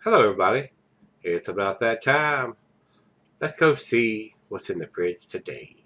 Hello, everybody. It's about that time. Let's go see what's in the fridge today.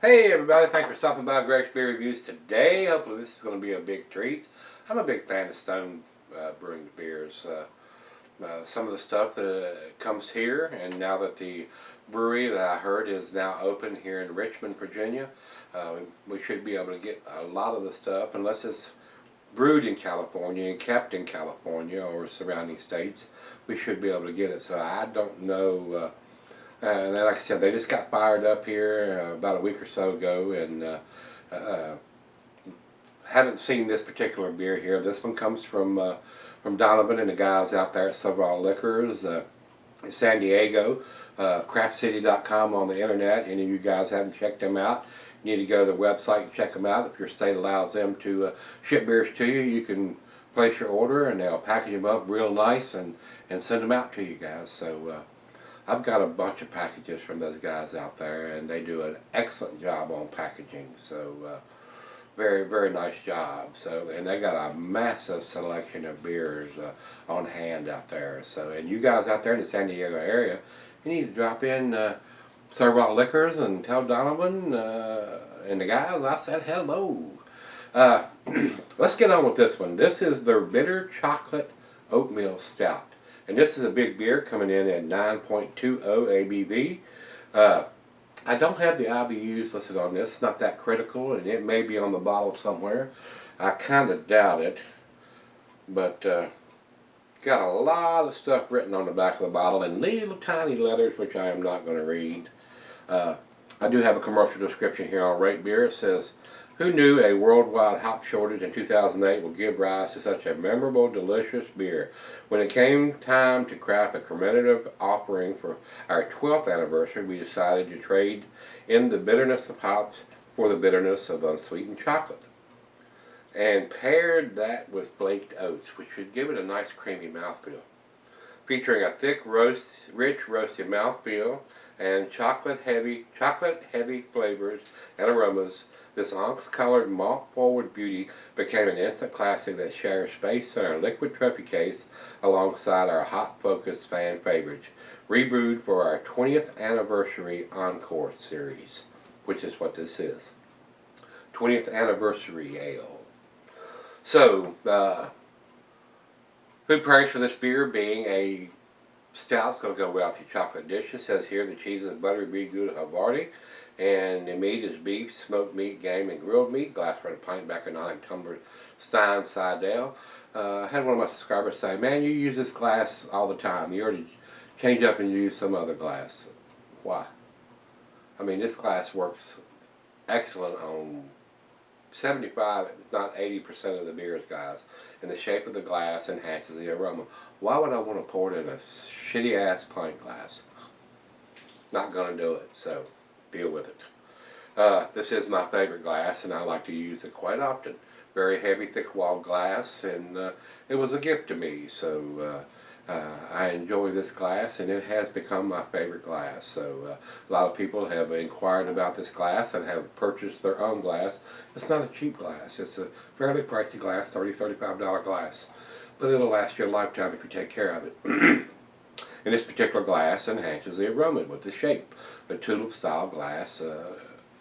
Hey, everybody. Thanks for stopping by Gregsbeerreviews today. Hopefully, this is going to be a big treat. I'm a big fan of Stone Brewing beers. Some of the stuff that comes here, and now that the brewery that I heard is now open here in Richmond, Virginia, we should be able to get a lot of the stuff, unless it's brewed in California and kept in California or surrounding states. We should be able to get it. So I don't know. And like I said, they just got fired up here about a week or so ago, and haven't seen this particular beer here. This one comes from Donovan and the guys out there at Servall Liquors in San Diego. Craftcity.com on the internet. Any of you guys haven't checked them out, you need to go to the website and check them out. If your state allows them to ship beers to you, you can place your order and they'll package them up real nice and send them out to you guys. So I've got a bunch of packages from those guys out there, and they do an excellent job on packaging. So very, very nice job. So, and they got a massive selection of beers on hand out there. So, and you guys out there in the San Diego area, you need to drop in Servall Liquors and tell Donovan and the guys I said hello. Uh, let's get on with this one. This is their Bitter Chocolate Oatmeal Stout. And this is a big beer coming in at 9.20 ABV. I don't have the IBUs listed on this. It's not that critical, and it may be on the bottle somewhere. I kind of doubt it. But got a lot of stuff written on the back of the bottle in little tiny letters, which I am not going to read. I do have a commercial description here on Rate Beer. It says, "Who knew a worldwide hop shortage in 2008 would give rise to such a memorable, delicious beer? When it came time to craft a commemorative offering for our 12th anniversary, we decided to trade in the bitterness of hops for the bitterness of unsweetened chocolate, and paired that with flaked oats, which should give it a nice creamy mouthfeel. Featuring a thick, rich roasted mouthfeel and chocolate-heavy flavors and aromas, this onyx-colored malt-forward beauty became an instant classic that shares space in our liquid trophy case alongside our hop-focused fan favorites, rebrewed for our 20th anniversary Encore series," which is what this is. 20th anniversary ale. So, food pairings for this beer being a stout's going to go well with your chocolate dish. It says here the cheese is buttery brie gouda Havarti, and the meat is beef, smoked meat, game, and grilled meat. Glassware and pint back in tumbler Stein Sidell. I had one of my subscribers say, "Man, you use this glass all the time. You already change up and use some other glass." Why? I mean, this glass works excellent on 75, if not 80% of the beers, guys. And the shape of the glass enhances the aroma. Why would I want to pour it in a shitty ass pint glass? Not going to do it, so deal with it. This is my favorite glass, and I like to use it quite often. Very heavy, thick-walled glass, and it was a gift to me, so I enjoy this glass, and it has become my favorite glass. So a lot of people have inquired about this glass and have purchased their own glass. It's not a cheap glass. It's a fairly pricey glass, $35 glass, but it'll last you a lifetime if you take care of it. And this particular glass enhances the aroma with the shape. The tulip-style glass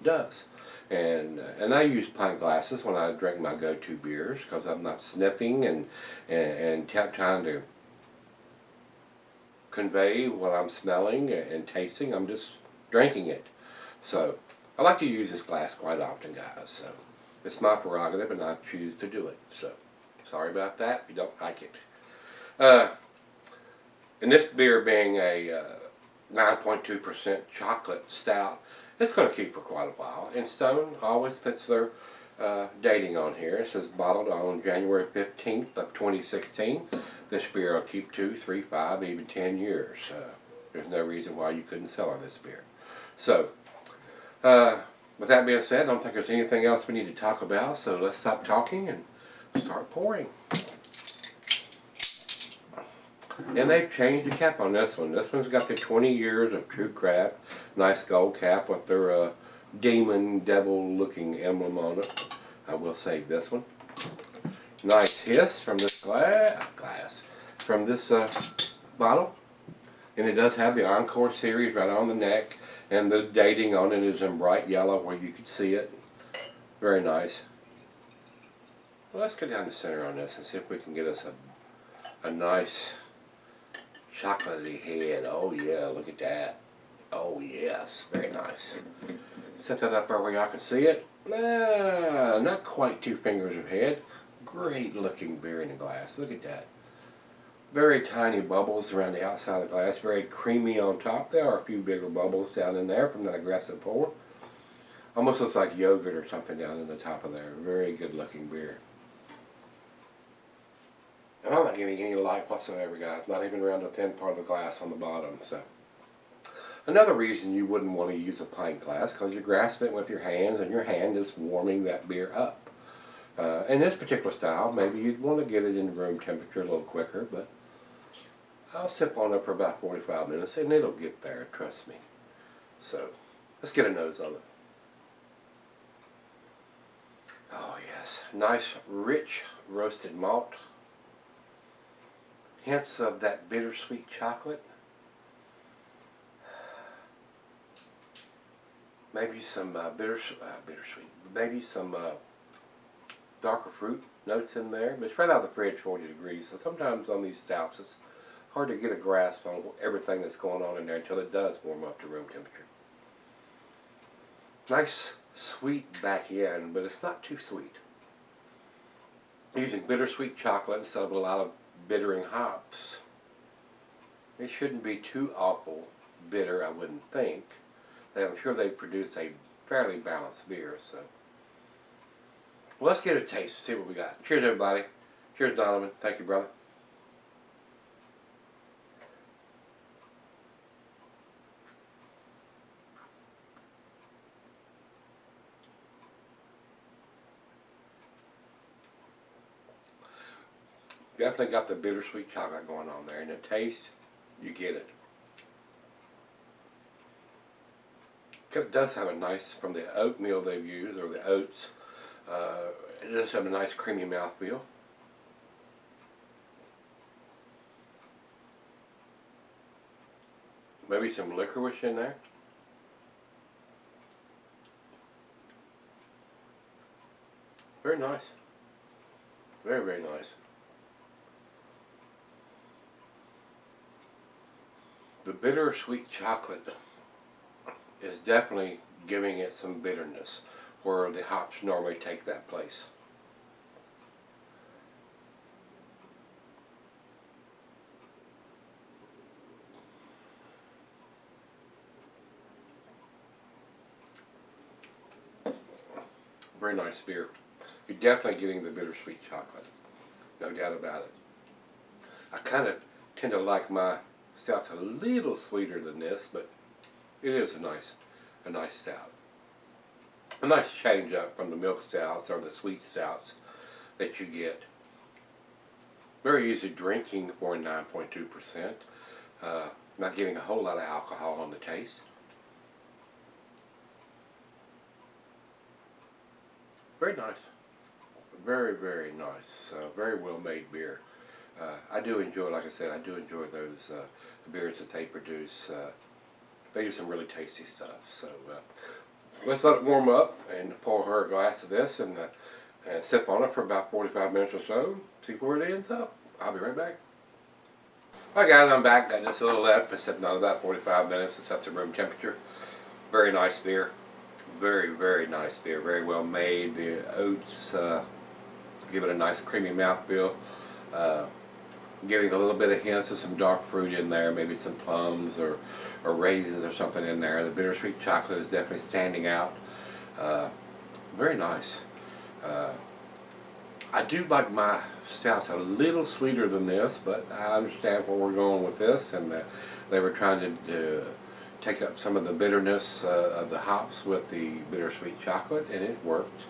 does. And I use pint glasses when I drink my go-to beers because I'm not sniffing and trying to convey what I'm smelling and tasting. I'm just drinking it. So I like to use this glass quite often, guys. So it's my prerogative, and I choose to do it. So sorry about that if you don't like it. And this beer being a 9.2% chocolate stout, it's going to keep for quite a while. And Stone always puts their dating on here. It says bottled on January 15th of 2016. This beer will keep 2, 3, 5, even 10 years. There's no reason why you couldn't sell on this beer. So, with that being said, I don't think there's anything else we need to talk about. So let's stop talking and start pouring. And they've changed the cap on this one. This one's got the 20 years of true craft. Nice gold cap with their demon, devil-looking emblem on it. I will save this one. Nice hiss from this from this bottle. And it does have the Encore series right on the neck. And the dating on it is in bright yellow where you can see it. Very nice. Well, let's go down the center on this and see if we can get us a nice chocolatey head. Oh yeah, look at that. Oh yes, very nice. Set that up where y'all can see it. Not quite 2 fingers of head. Great looking beer in the glass. Look at that. Very tiny bubbles around the outside of the glass. Very creamy on top. There are a few bigger bubbles down in there from that aggressive pour. Almost looks like yogurt or something down in the top of there. Very good looking beer. And I'm not getting any light whatsoever, guys. Not even around the thin part of the glass on the bottom. So, another reason you wouldn't want to use a pint glass, because you're grasping it with your hands, and your hand is warming that beer up. In this particular style, maybe you'd want to get it in room temperature a little quicker, but I'll sip on it for about 45 minutes, and it'll get there. Trust me. So, let's get a nose on it. Oh yes, nice, rich roasted malt. Hints of that bittersweet chocolate. Maybe some bittersweet. Maybe some darker fruit notes in there. But it's right out of the fridge, 40 degrees. So sometimes on these stouts, it's hard to get a grasp on everything that's going on in there until it does warm up to room temperature. Nice, sweet back end, but it's not too sweet. Using bittersweet chocolate instead of a lot of bittering hops. It shouldn't be too awful bitter, I wouldn't think. I'm sure they produced a fairly balanced beer. So, well, let's get a taste, see what we got. Cheers, everybody. Cheers, Donovan. Thank you, brother. Definitely got the bittersweet chocolate going on there. And the taste, you get it. It does have a nice, from the oatmeal they've used, or the oats, it does have a nice creamy mouthfeel. Maybe some licorice in there. Very nice. Very, very nice. The bittersweet chocolate is definitely giving it some bitterness where the hops normally take that place. Very nice beer. You're definitely getting the bittersweet chocolate. No doubt about it. I kind of tend to like my stouts a little sweeter than this, but it is a nice stout. A nice change up from the milk stouts or the sweet stouts that you get. Very easy drinking for 9.2%. Not getting a whole lot of alcohol on the taste. Very nice. Very, very nice. Very well made beer. I do enjoy, like I said, I do enjoy those beers that they produce. They do some really tasty stuff. So let's let it warm up and pour her a glass of this and sip on it for about 45 minutes or so. See where it ends up. I'll be right back. Alright guys, I'm back. Got just a little left. Been sipping on about 45 minutes. It's up to room temperature. Very nice beer. Very, very nice beer. Very well made. The oats give it a nice creamy mouthfeel. getting a little bit of hints of some dark fruit in there, maybe some plums or raisins or something in there. The bittersweet chocolate is definitely standing out. Very nice. I do like my stouts a little sweeter than this, but I understand where we're going with this, and they were trying to take up some of the bitterness of the hops with the bittersweet chocolate, and it worked.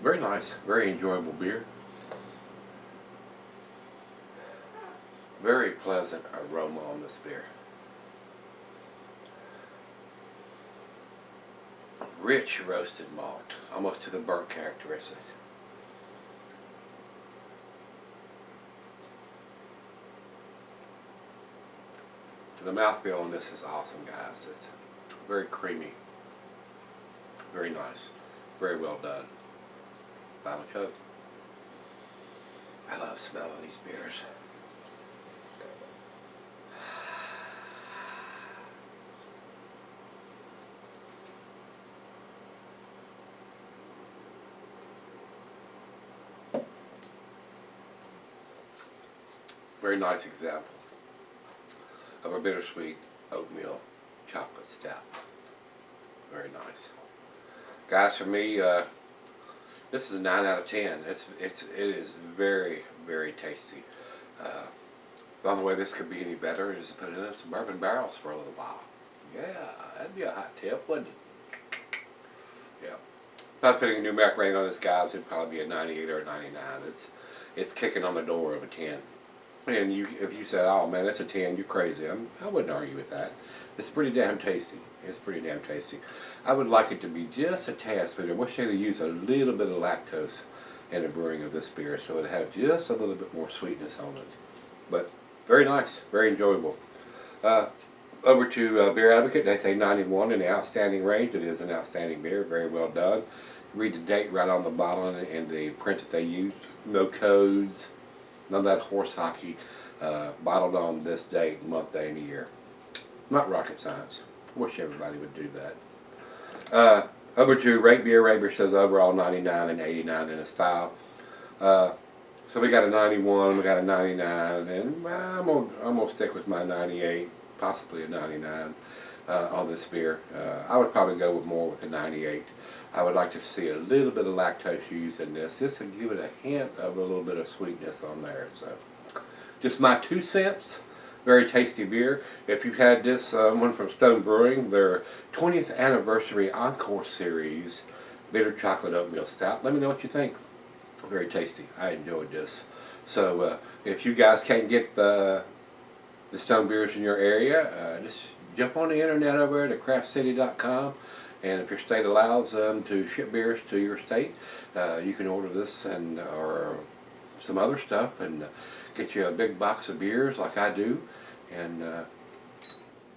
Very nice, very enjoyable beer. Very pleasant aroma on this beer. Rich roasted malt, almost to the burnt characteristics. The mouthfeel on this is awesome, guys. It's very creamy, very nice, very well done. Final coat. I love smelling these beers. Very nice example of a bittersweet oatmeal chocolate stout. Very nice, guys. For me, this is a 9 out of 10. It is very, very tasty. The only way this could be any better is to put it in some bourbon barrels for a little while. Yeah, that'd be a hot tip, wouldn't it? Yeah. If I was putting a numeric rating on this, guys, it'd probably be a 98 or a 99. It's kicking on the door of a 10. And if you said, "Oh man, that's a 10," you're crazy. I wouldn't argue with that. It's pretty damn tasty. It's pretty damn tasty. I would like it to be just a tad sweeter. I wish they'd use a little bit of lactose in the brewing of this beer, so it'd have just a little bit more sweetness on it. But very nice, very enjoyable. Over to Beer Advocate, they say 91 in the outstanding range. It is an outstanding beer, very well done. Read the date right on the bottle and the print that they used. No codes. None of that horse hockey, bottled on this date, month, day, and year. Not rocket science. Wish everybody would do that. Over to Rate Beer. Rate Beer says overall 99 and 89 in a style. So we got a 91, we got a 99, and I'm gonna stick with my 98, possibly a 99 on this beer. I would probably go with more with a 98. I would like to see a little bit of lactose used in this. This would give it a hint of a little bit of sweetness on there. So, just my 2 cents. Very tasty beer. If you've had this one from Stone Brewing, their 20th anniversary Encore Series Bitter Chocolate Oatmeal Stout, let me know what you think. Very tasty. I enjoyed this. So, if you guys can't get the Stone beers in your area, just jump on the internet over to craftcity.com. And if your state allows to ship beers to your state, you can order this or some other stuff and get you a big box of beers like I do, and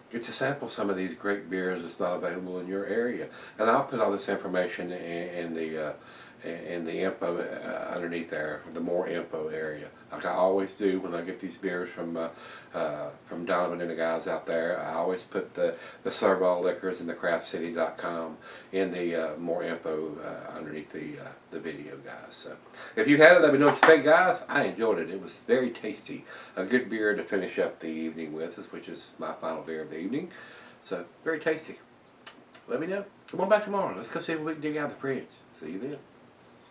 get to sample some of these great beers that's not available in your area. And I'll put all this information in the info underneath there, the more info area, like I always do when I get these beers from Donovan and the guys out there. I always put the Servall Liquors and the craftcity.com in the more info underneath the video, guys. So if you had it, let me know what you think, guys. I enjoyed it. It was very tasty. A good beer to finish up the evening with, which is my final beer of the evening. So very tasty. Let me know. Come on back tomorrow. Let's go see what we can dig out of the fridge. See you then.